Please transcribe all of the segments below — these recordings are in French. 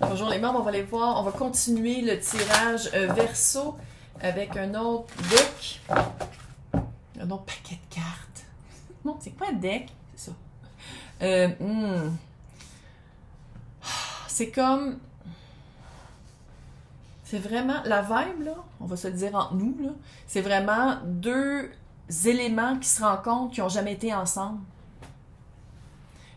Bonjour les membres, on va aller voir, on va continuer le tirage Verseau avec un autre deck. Un autre paquet de cartes. Non, c'est pas un deck, c'est ça. C'est comme... C'est vraiment... La vibe, là, on va se le dire entre nous, là, c'est vraiment deux éléments qui se rencontrent, qui n'ont jamais été ensemble.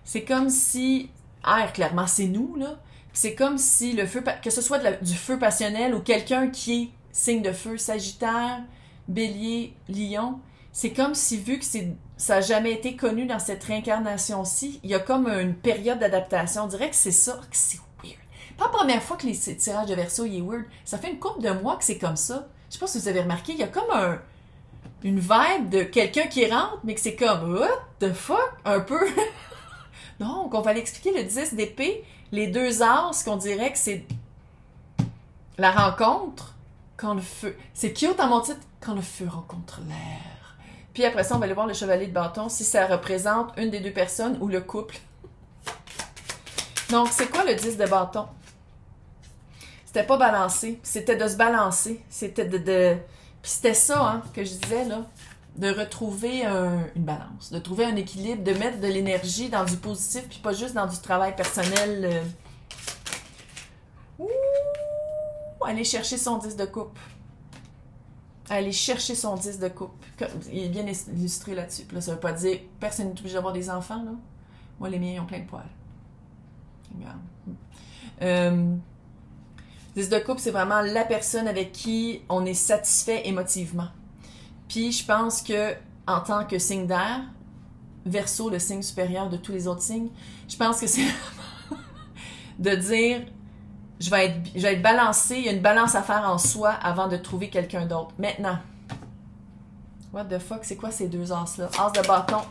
C'est comme si... Air, clairement, c'est nous, là. C'est comme si le feu, que ce soit du feu passionnel ou quelqu'un qui est signe de feu, Sagittaire, Bélier, Lion, c'est comme si, vu que ça n'a jamais été connu dans cette réincarnation-ci, il y a comme une période d'adaptation. On dirait que c'est ça, que c'est weird. Pas la première fois que les tirages de Verseau, il est weird. Ça fait une couple de mois que c'est comme ça. Je sais pas si vous avez remarqué, il y a comme une vibe de quelqu'un qui rentre, mais que c'est comme, what the fuck, un peu. Donc, on va aller expliquer le 10 d'épée. Les deux as, qu'on dirait que c'est la rencontre quand le feu... C'est cute dans mon titre, quand le feu rencontre l'air. Puis après ça, on va aller voir le chevalier de bâton, si ça représente une des deux personnes ou le couple. Donc, c'est quoi le 10 de bâton? C'était pas balancé, c'était de se balancer. C'était Puis c'était ça, hein, que je disais, là. De retrouver une balance, de trouver un équilibre, de mettre de l'énergie dans du positif, puis pas juste dans du travail personnel. Ouh, aller chercher son 10 de coupe. Aller chercher son 10 de coupe. Il est bien illustré là-dessus. Puis là, ça veut pas dire personne n'est obligé d'avoir des enfants, là. Moi, les miens, ils ont plein de poils. Regarde. 10 de coupe, c'est vraiment la personne avec qui on est satisfait émotivement. Puis je pense que en tant que signe d'air, Verseau, le signe supérieur de tous les autres signes, je pense que c'est de dire je vais être balancé, il y a une balance à faire en soi avant de trouver quelqu'un d'autre. Maintenant, what the fuck, c'est quoi ces deux as-là? As de bâton,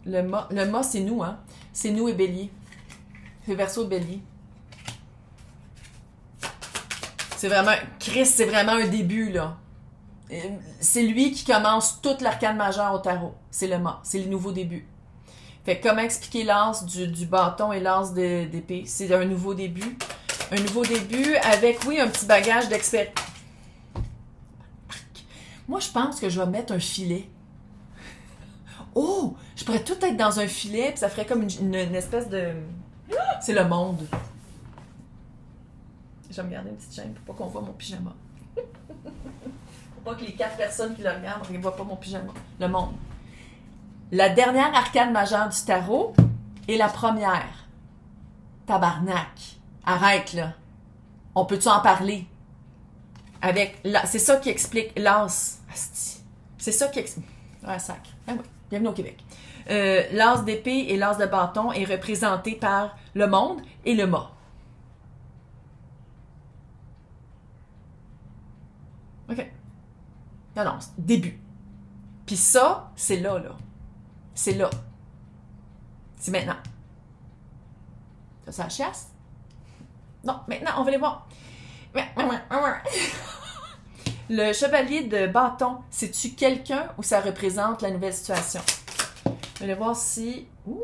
le mât, c'est nous, hein? C'est nous et Bélier. C'est Verseau et Bélier. C'est vraiment, Chris, c'est vraiment un début, là. C'est lui qui commence toute l'arcane majeure au tarot. C'est le mât. C'est le nouveau début. Fait que comment expliquer l'as du bâton et l'as d'épée? C'est un nouveau début. Un nouveau début avec, oui, un petit bagage d'expérience. Moi, je pense que je vais mettre un filet. Oh! Je pourrais tout être dans un filet, puis ça ferait comme une espèce de... C'est le monde. Je vais me garder une petite chaîne pour pas qu'on voit mon pyjama. Pas que les 4 personnes qui le regardent ne voient pas mon pyjama. Le monde. La dernière arcane majeure du tarot est la première. Tabarnak. Arrête, là. On peut-tu en parler? C'est ça qui explique l'as. C'est ça qui explique... Ah, sacre. Ah oui. Bienvenue au Québec. L'as d'épée et l'as de bâton est représenté par le monde et le mât. OK. Non, début. Puis ça, c'est là, là. C'est là. C'est maintenant. Ça la chasse? Non, maintenant, on va les voir. Le chevalier de bâton, c'est-tu quelqu'un ou ça représente la nouvelle situation? On va aller voir si... Ouh,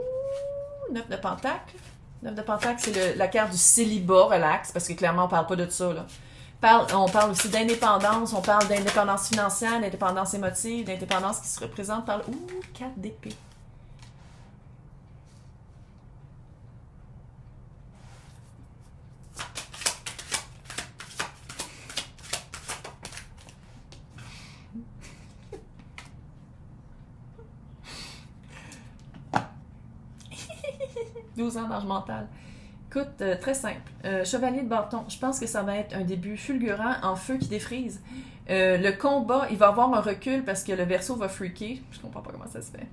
9 de pentacle. 9 de pentacle, c'est la carte du célibat, relax, parce que clairement, on parle pas de ça, là. On parle aussi d'indépendance, on parle d'indépendance financière, d'indépendance émotive, d'indépendance qui se représente par le... Ouh, 4 d'épée. « 12 ans d'âge mental. Écoute, très simple. Chevalier de bâton, je pense que ça va être un début fulgurant en feu qui défrise. Le combat, il va avoir un recul parce que le Verseau va freaker. Je comprends pas comment ça se fait.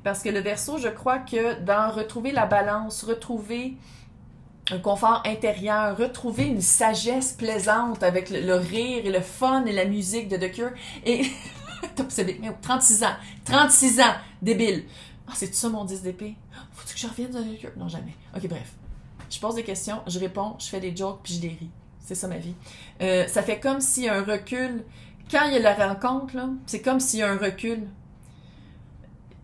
Parce que le Verseau, je crois que dans retrouver la balance, retrouver un confort intérieur, retrouver une sagesse plaisante avec le rire et le fun et la musique de The Cure. Et... T'es obsédé. 36 ans. 36 ans. Débile. Ah, c'est tout ça mon 10 d'épée? Faut-tu que je revienne dans The Cure? Non, jamais. Ok, bref. Je pose des questions, je réponds, je fais des jokes, puis je les ris. C'est ça ma vie. Ça fait comme s'il y a un recul. Quand il y a la rencontre, là, c'est comme s'il y a un recul.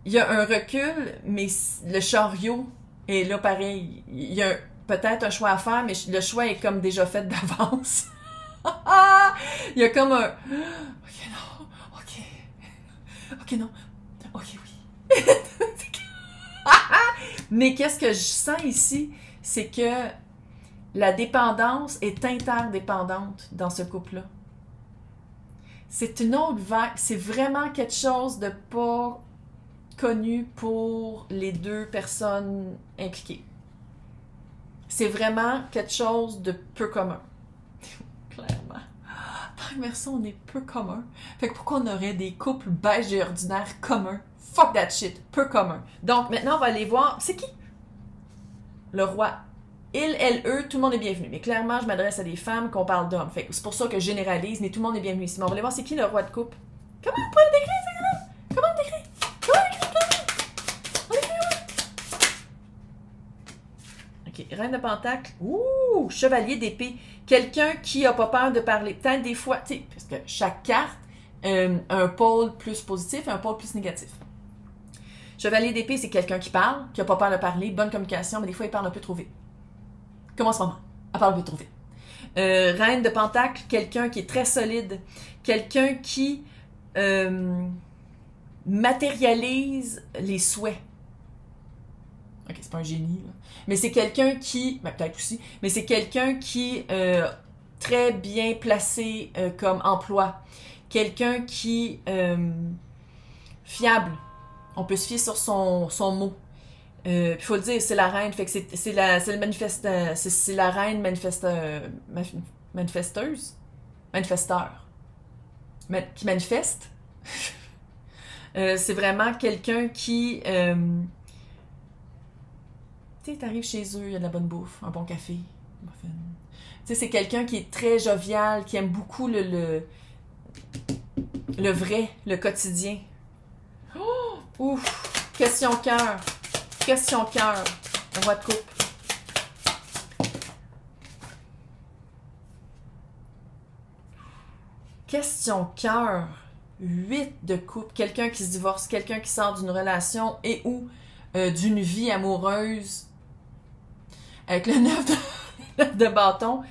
Il y a un recul, mais le chariot est là pareil. Il y a peut-être un choix à faire, mais le choix est comme déjà fait d'avance. Il y a comme un... Ok, non. Ok, non. Ok, oui. Mais qu'est-ce que je sens ici? C'est que la dépendance est interdépendante dans ce couple-là. C'est une autre vague. C'est vraiment quelque chose de pas connu pour les deux personnes impliquées. C'est vraiment quelque chose de peu commun. Clairement. Dans le Verseau, on est peu commun. Fait que pourquoi on aurait des couples beige et ordinaires communs? Fuck that shit. Peu commun. Donc, maintenant, on va aller voir... C'est qui? Le roi. Il, elle, eux, tout le monde est bienvenu. Mais clairement, je m'adresse à des femmes qu'on parle d'hommes. Fait que c'est pour ça que je généralise, mais tout le monde est bienvenu ici. Mais on va aller voir c'est qui le roi de couple. Comment on peut le décrire, c'est là? Comment on le décrit? Ok, reine de pentacle. Ouh, chevalier d'épée. Quelqu'un qui a pas peur de parler. Peut-être des fois, tu sais, parce que chaque carte a un pôle plus positif et un pôle plus négatif. Chevalier d'épée, c'est quelqu'un qui parle, qui a pas peur de parler, bonne communication, mais des fois, il parle un peu trop vite. Comme en ce moment. Elle parle un peu trop vite. Reine de pentacle, quelqu'un qui est très solide. Quelqu'un qui matérialise les souhaits. Ok, c'est pas un génie, là. Mais c'est quelqu'un qui... Ben, peut-être aussi. Mais c'est quelqu'un qui très bien placé comme emploi. Quelqu'un qui... fiable. On peut se fier sur son mot. Il faut le dire, c'est la reine. Fait que c'est la reine manifesteuse. Manifesteur. Qui manifeste. C'est vraiment quelqu'un qui... tu sais, t'arrives chez eux, il y a de la bonne bouffe, un bon café, un muffin. Tu sais, c'est quelqu'un qui est très jovial, qui aime beaucoup le vrai, le quotidien. Oh! Ouf! Question cœur. Question cœur. On va de coupe. Question cœur. 8 de coupe. Quelqu'un qui se divorce, quelqu'un qui sort d'une relation et ou d'une vie amoureuse. Avec le 9 de bâton.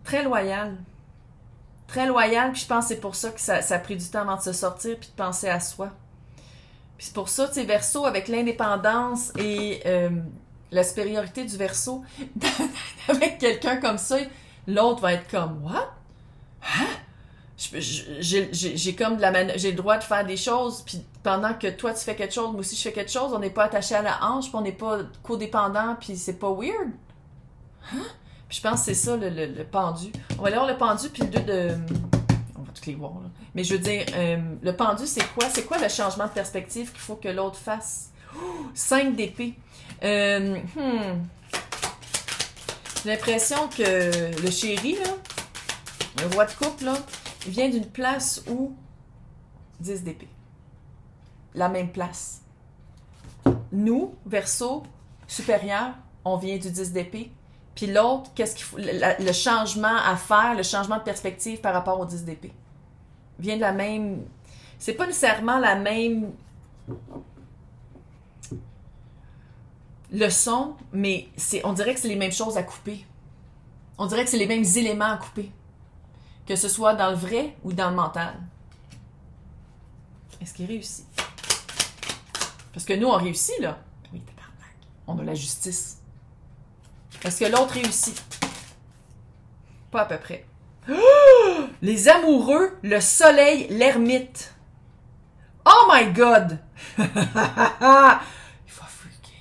Très loyal. Très loyal, puis je pense que c'est pour ça que ça a pris du temps avant de se sortir puis de penser à soi. Puis c'est pour ça, tu sais, Verseau, avec l'indépendance et la supériorité du Verseau, avec quelqu'un comme ça, l'autre va être comme « What? Hein? J'ai comme j'ai le droit de faire des choses, puis pendant que toi tu fais quelque chose, moi aussi je fais quelque chose, on n'est pas attaché à la hanche, puis on n'est pas codépendant, puis c'est pas weird. Hein? Puis je pense que c'est ça le pendu. On va aller voir le pendu, puis le 2 de... On va toutes les voir, là. Mais je veux dire, le pendu, c'est quoi? C'est quoi le changement de perspective qu'il faut que l'autre fasse? 5 d'épée. J'ai l'impression que le chéri, là, le roi de couple, là, il vient d'une place où 10 d'épée. La même place. Nous, Verseau, supérieur, on vient du 10 d'épée. Puis l'autre, qu'est-ce qu'il faut? Le changement à faire, le changement de perspective par rapport au 10 d'épée. Vient de la même... C'est pas nécessairement la même leçon, mais on dirait que c'est les mêmes choses à couper. On dirait que c'est les mêmes éléments à couper. Que ce soit dans le vrai ou dans le mental. Est-ce qu'il réussit? Parce que nous, on réussit, là. Oui, tabarnak. On a la justice. Est-ce que l'autre réussit? Pas à peu près. Oh! Les amoureux, le soleil, l'ermite. Oh my God! Il faut freaker.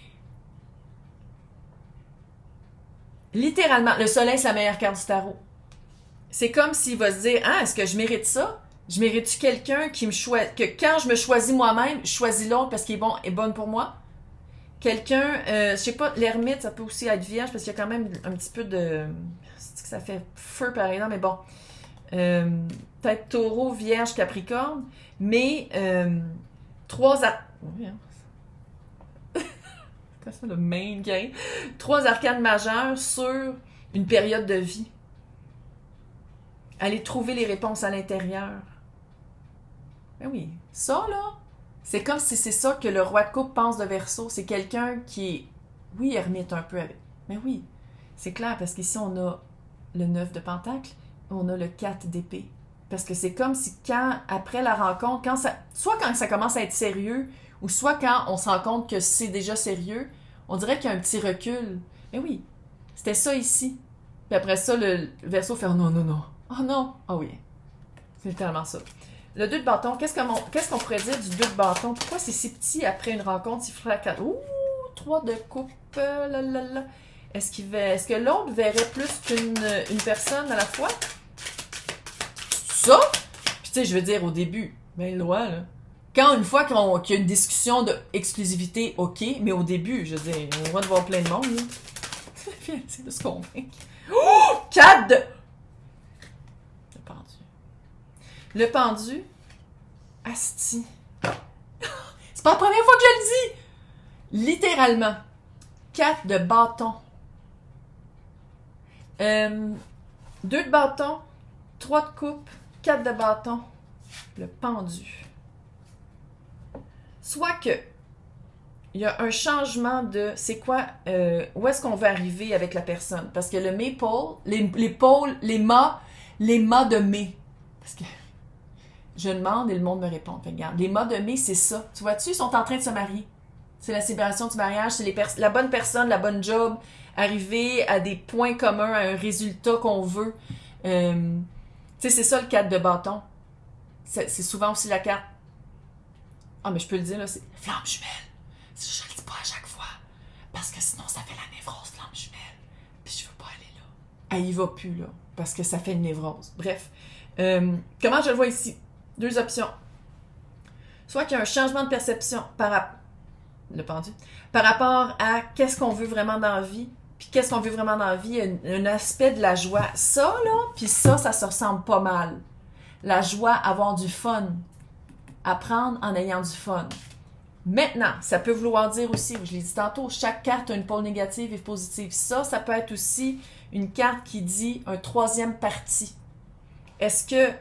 Littéralement, le soleil, c'est la meilleure carte du tarot. C'est comme s'il va se dire, ah, est-ce que je mérite ça? Je mérite-tu quelqu'un qui me choisit, que quand je me choisis moi-même, je choisis l'autre parce qu'il est bonne pour moi? Quelqu'un, je sais pas, l'ermite, ça peut aussi être vierge parce qu'il y a quand même un petit peu de... C'est que ça fait feu par exemple, mais bon. Peut-être taureau, vierge, capricorne, mais 3 c'est ça le main game? 3 arcanes majeures sur une période de vie. Aller trouver les réponses à l'intérieur. Ben oui, ça là, c'est comme si c'est ça que le roi de coupe pense de Verseau. C'est quelqu'un qui est Oui, ermite un peu avec. Mais oui, c'est clair, parce qu'ici, on a le 9 de pentacle, on a le 4 d'épée. Parce que c'est comme si après la rencontre, soit quand ça commence à être sérieux, ou soit quand on se rend compte que c'est déjà sérieux, on dirait qu'il y a un petit recul. Mais oui, c'était ça ici. Puis après ça, le Verseau fait « Oh non, non, non. Oh non. Ah oui. » C'est littéralement ça. Le 2 de bâton, qu'est-ce qu'on pourrait dire du 2 de bâton? Pourquoi c'est si petit après une rencontre, si flagrant? Ouh, 3 de coupe, là, là, là. Est-ce que l'autre verrait plus qu'une personne à la fois? Ça? Puis tu sais, je veux dire, au début, ben loin, là. Quand une fois qu'il y a une discussion d'exclusivité, ok, mais au début, je veux dire, on a le droit de voir plein de monde, là. C'est de se convaincre. Oh! 4 de... Le pendu. Le pendu, asti. C'est pas la première fois que je le dis! Littéralement. 4 de bâton. 2 de bâton, 3 de coupe, 4 de bâton, le pendu. Soit que il y a un changement de c'est quoi, où est-ce qu'on veut arriver avec la personne. Parce que le maypole, les mâts de mai. Parce que je demande et le monde me répond. Fait, regarde, les mâts de mai, c'est ça. Tu vois-tu, ils sont en train de se marier. C'est la célébration du mariage, c'est la bonne personne, la bonne job, arriver à des points communs, à un résultat qu'on veut. Tu sais, c'est ça le 4 de bâton. C'est souvent aussi la carte. Ah, mais je peux le dire, là, c'est flamme jumelle. Je le dis pas à chaque fois. Parce que sinon, ça fait la névrose, flamme jumelle. Puis je veux pas aller là. Elle y va plus, là. Parce que ça fait une névrose. Bref. Comment je le vois ici? 2 options. Soit qu'il y a un changement de perception par rapport à qu'est-ce qu'on veut vraiment dans la vie. Puis qu'est-ce qu'on veut vraiment dans la vie? Il y a un aspect de la joie. Ça, là, puis ça se ressemble pas mal. La joie, avoir du fun. Apprendre en ayant du fun. Maintenant, ça peut vouloir dire aussi, je l'ai dit tantôt, chaque carte a une pôle négative et positive. Ça peut être aussi une carte qui dit un 3e parti. Est-ce que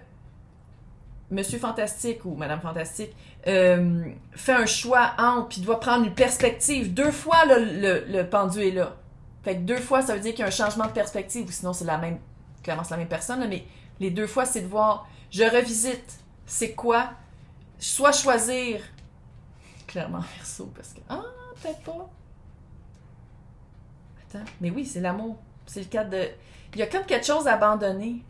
Monsieur Fantastique ou Madame Fantastique fait un choix entre, puis doit prendre une perspective? 2 fois, là, le pendu est là. Fait que 2 fois, ça veut dire qu'il y a un changement de perspective, ou sinon c'est clairement c'est la même personne, là, mais les 2 fois, c'est de voir, je revisite, c'est quoi? Soit choisir, clairement Verseau, parce que, peut-être pas. Attends, mais oui, c'est l'amour. C'est le cadre de... Il y a comme quelque chose à abandonner.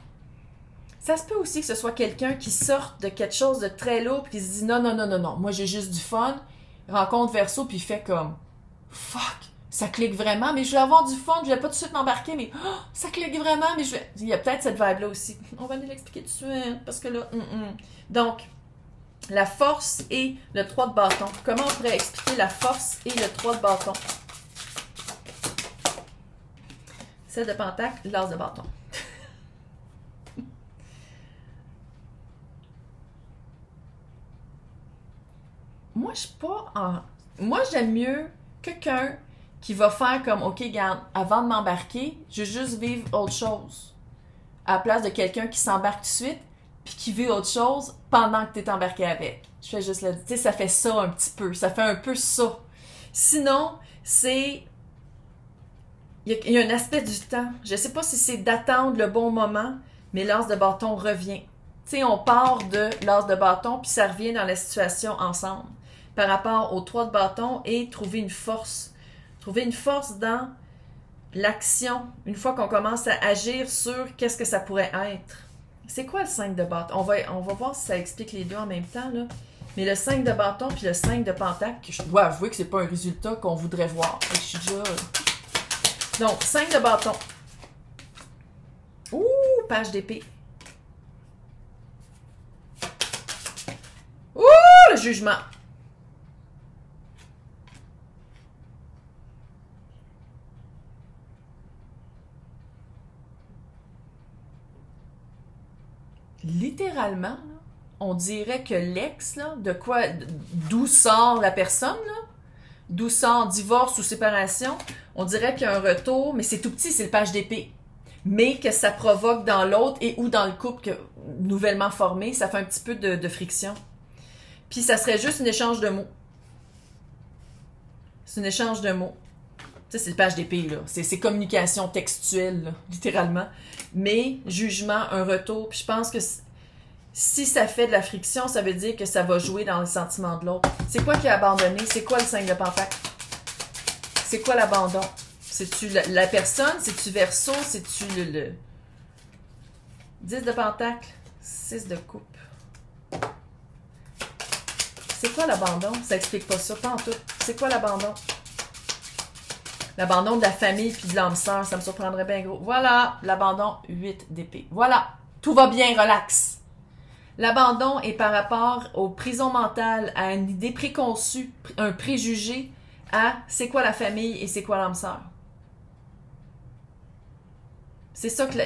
Ça se peut aussi que ce soit quelqu'un qui sorte de quelque chose de très lourd puis qui se dit non, non, non, non, non, moi j'ai juste du fun, rencontre Verseau puis il fait comme fuck, ça clique vraiment, mais je vais avoir du fun, je vais pas tout de suite m'embarquer, mais ça clique vraiment, mais je vais... Il y a peut-être cette vibe-là aussi. On va nous l'expliquer tout de suite, parce que là... Donc, la force et le 3 de bâton. Comment on pourrait expliquer la force et le 3 de bâton? 7 de pentacle, l'as de bâton. Moi, je suis pas en... Moi, j'aime mieux quelqu'un qui va faire comme, OK, regarde, avant de m'embarquer, je veux juste vivre autre chose. À la place de quelqu'un qui s'embarque tout de suite, puis qui vit autre chose pendant que tu es embarqué avec. Je fais juste le... Tu sais, ça fait ça un petit peu. Ça fait un peu ça. Sinon, c'est... Il y a un aspect du temps. Je sais pas si c'est d'attendre le bon moment, mais l'as de bâton revient. Tu sais, on part de l'as de bâton, puis ça revient dans la situation ensemble. Par rapport au 3 de bâton et trouver une force. Trouver une force dans l'action. Une fois qu'on commence à agir sur qu'est-ce que ça pourrait être. C'est quoi le 5 de bâton? On va voir si ça explique les deux en même temps, là. Mais le 5 de bâton puis le 5 de pentacle, je dois avouer que c'est pas un résultat qu'on voudrait voir. Je suis déjà... Donc, 5 de bâton. Ouh, page d'épée. Ouh, le jugement. Littéralement, là, on dirait que l'ex, là, d'où sort la personne, là, d'où sort divorce ou séparation, on dirait qu'il y a un retour, mais c'est tout petit, c'est le page d'épée. Mais que ça provoque dans l'autre et ou dans le couple nouvellement formé, ça fait un petit peu de friction. Puis ça serait juste un échange de mots. C'est un échange de mots. Ça, c'est le page d'épée, là. C'est communication textuelle, là, littéralement. Mais, jugement, un retour. Puis je pense que si ça fait de la friction, ça veut dire que ça va jouer dans le sentiment de l'autre. C'est quoi qui a abandonné? C'est quoi le 5 de Pentacle? C'est quoi l'abandon? C'est-tu la personne? C'est-tu Verseau? C'est-tu le 10 de Pentacle? 6 de Coupe. C'est quoi l'abandon? Ça explique pas ça, pas en tout. C'est quoi l'abandon? L'abandon de la famille puis de l'âme sœur, ça me surprendrait bien gros. Voilà, l'abandon, 8 d'épée. Voilà, tout va bien, relax. L'abandon est par rapport aux prisons mentales, à une idée préconçue, un préjugé à c'est quoi la famille et c'est quoi l'âme sœur. C'est ça que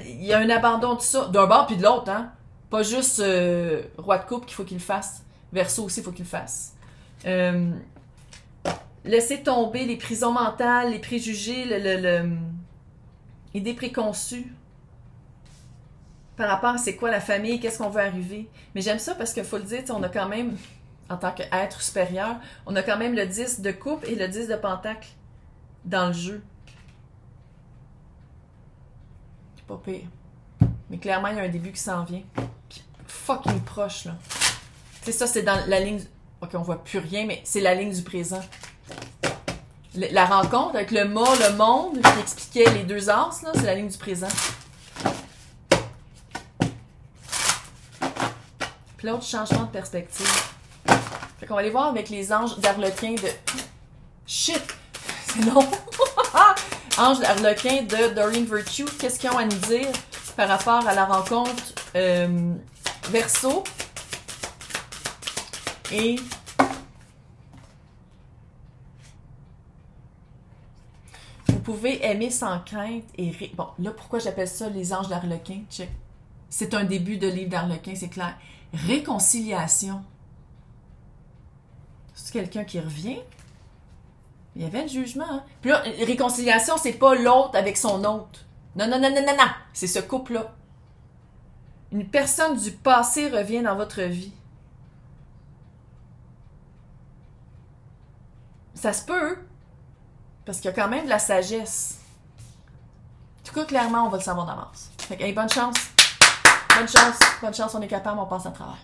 il y a un abandon de ça, d'un bord puis de l'autre, hein. Pas juste roi de coupe qu'il faut qu'il le fasse. Verseau aussi, il faut qu'il le fasse. Laisser tomber les prisons mentales, les préjugés, l'idée préconçue par rapport à c'est quoi la famille, qu'est-ce qu'on veut arriver. Mais j'aime ça parce qu'il faut le dire, on a quand même, en tant qu'être supérieur, on a quand même le 10 de coupe et le 10 de pentacle dans le jeu. C'est pas pire. Mais clairement, il y a un début qui s'en vient. Puis fucking proche, là. C'est ça, c'est dans la ligne... Ok, on voit plus rien, mais c'est la ligne du présent. La rencontre avec le mât, le monde, qui expliquait les deux as, là, c'est la ligne du présent. Puis l'autre, changement de perspective. Fait qu'on va aller voir avec les anges d'Arlequin de... Shit! C'est long! Anges d'Arlequin de Doreen Virtue, qu'est-ce qu'ils ont à nous dire par rapport à la rencontre Verseau et... Vous pouvez aimer sans crainte et... Bon, là, pourquoi j'appelle ça les anges d'Arlequin? Check. C'est un début de livre d'Arlequin, c'est clair. Réconciliation. C'est quelqu'un qui revient? Il y avait le jugement, hein? Puis là, réconciliation, c'est pas l'autre avec son autre. Non, non, non, non, non, non. C'est ce couple-là. Une personne du passé revient dans votre vie. Ça se peut, parce qu'il y a quand même de la sagesse. En tout cas, clairement, on va le savoir d'avance. Fait que, hey, bonne chance. Bonne chance, on est capable, on passe à travers.